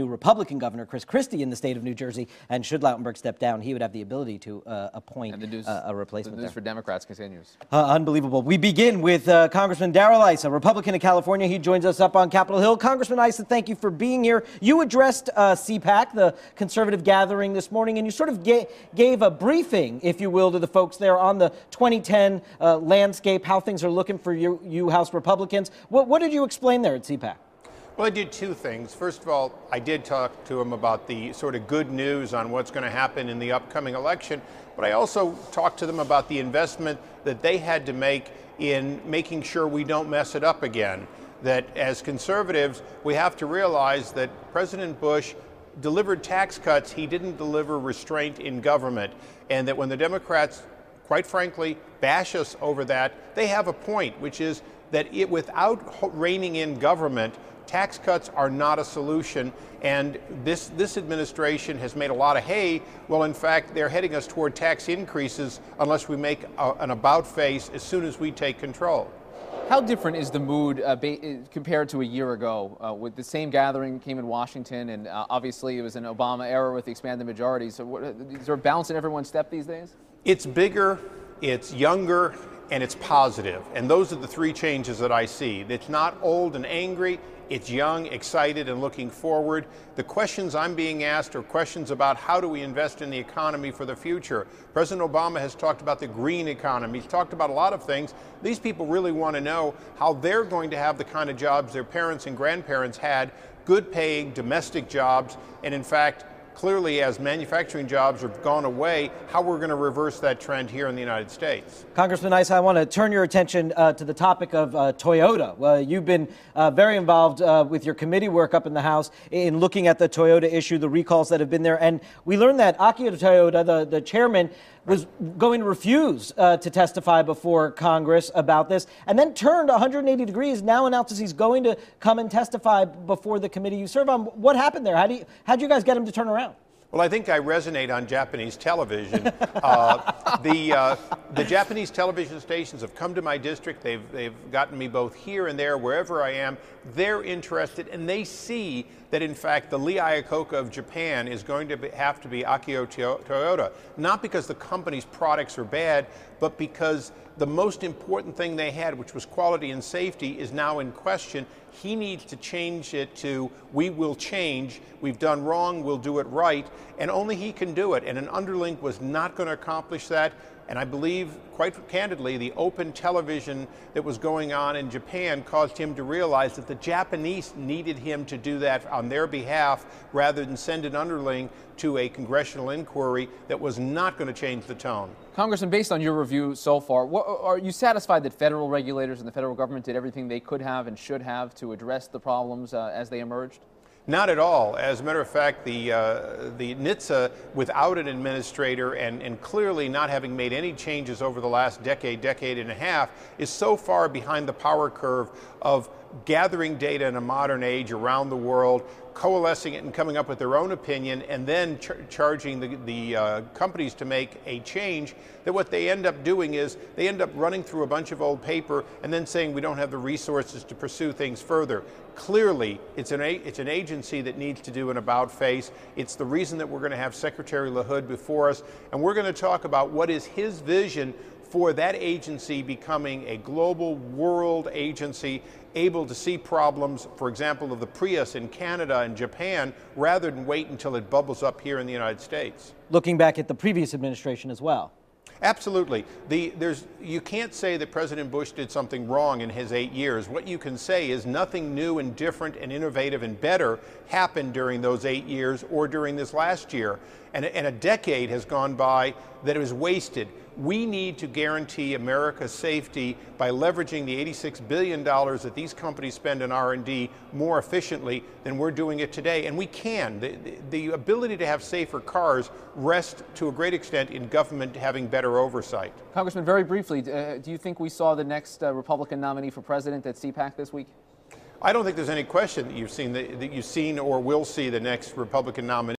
New Republican governor, Chris Christie, in the state of New Jersey, and should Lautenberg step down, he would have the ability to appoint a replacement. The news for Democrats continues. Unbelievable. We begin with Congressman Darrell Issa, Republican of California. He joins us up on Capitol Hill. Congressman Issa, thank you for being here. You addressed CPAC, the conservative gathering, this morning, and you sort of gave a briefing, if you will, to the folks there on the 2010 landscape, how things are looking for you House Republicans. What did you explain there at CPAC? Well, I did two things. First of all, I did talk to him about the sort of good news on what's going to happen in the upcoming election, but I also talked to them about the investment that they had to make in making sure we don't mess it up again. That as conservatives, we have to realize that President Bush delivered tax cuts, he didn't deliver restraint in government, and that when the Democrats, quite frankly, bash us over that, they have a point, which is that without reining in government, tax cuts are not a solution, and this administration has made a lot of hay. Well, in fact, they're heading us toward tax increases unless we make an about face as soon as we take control. How different is the mood compared to a year ago? With the same gathering came in Washington, and obviously it was an Obama era with the expanded majority. So is there a balance in everyone's step these days? It's bigger, it's younger, and it's positive. And those are the three changes that I see. It's not old and angry. It's young, excited, and looking forward. The questions I'm being asked are questions about how do we invest in the economy for the future. President Obama has talked about the green economy. He's talked about a lot of things. These people really want to know how they're going to have the kind of jobs their parents and grandparents had, good paying domestic jobs, and in fact, clearly, as manufacturing jobs have gone away, how we're going to reverse that trend here in the United States. Congressman Issa, I want to turn your attention to the topic of Toyota. Well, you've been very involved with your committee work up in the House in looking at the Toyota issue, the recalls that have been there. And we learned that Akio Toyoda, the chairman, was going to refuse to testify before Congress about this, and then turned 180 degrees, now announces he's going to come and testify before the committee you serve on. What happened there? How'd you guys get him to turn around? Well, I think I resonate on Japanese television. The Japanese television stations have come to my district. They've gotten me both here and there, wherever I am. They're interested, and they see that, in fact, the Lee Iacocca of Japan is going to have to be Akio Toyoda, not because the company's products are bad, but because the most important thing they had, which was quality and safety, is now in question. He needs to change it to, we will change, we've done wrong, we'll do it right, and only he can do it. And an underlink was not going to accomplish that. And I believe, quite candidly, the open television that was going on in Japan caused him to realize that the Japanese needed him to do that on their behalf rather than send an underling to a congressional inquiry that was not going to change the tone. Congressman, based on your review so far, are you satisfied that federal regulators and the federal government did everything they could have and should have to address the problems as they emerged? Not at all. As a matter of fact, the NHTSA, without an administrator and clearly not having made any changes over the last decade and a half, is so far behind the power curve of gathering data in a modern age around the world, coalescing it and coming up with their own opinion, and then charging the companies to make a change, that what they end up doing is they end up running through a bunch of old paper and then saying we don't have the resources to pursue things further. Clearly, it's an agency that needs to do an about face. It's the reason that we're going to have Secretary LaHood before us, and we're going to talk about what is his vision for that agency becoming a global world agency, able to see problems, for example, of the Prius in Canada and Japan, rather than wait until it bubbles up here in the United States. Looking back at the previous administration as well. Absolutely. You can't say that President Bush did something wrong in his 8 years. What you can say is nothing new and different and innovative and better happened during those 8 years or during this last year. And a decade has gone by that was wasted. We need to guarantee America's safety by leveraging the $86 billion that these companies spend in R&D more efficiently than we're doing it today. And we can. The ability to have safer cars rests to a great extent in government having better oversight. Congressman, very briefly, do you think we saw the next Republican nominee for president at CPAC this week? I don't think there's any question that you've seen or will see the next Republican nominee.